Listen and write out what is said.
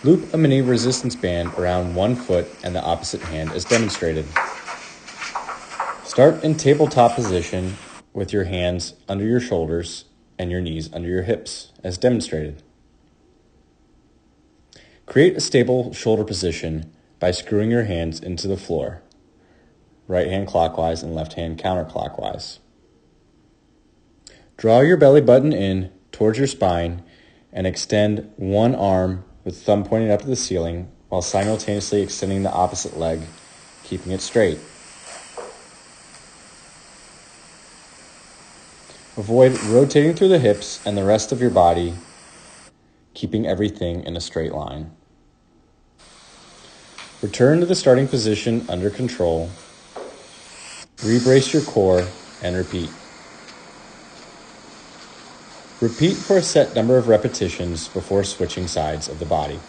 Loop a mini resistance band around one foot and the opposite hand as demonstrated. Start in tabletop position with your hands under your shoulders and your knees under your hips as demonstrated. Create a stable shoulder position by screwing your hands into the floor, right hand clockwise and left hand counterclockwise. Draw your belly button in towards your spine and extend one arm with thumb pointing up to the ceiling while simultaneously extending the opposite leg, keeping it straight. Avoid rotating through the hips and the rest of your body, keeping everything in a straight line. Return to the starting position under control. Rebrace your core and repeat. Repeat for a set number of repetitions before switching sides of the body.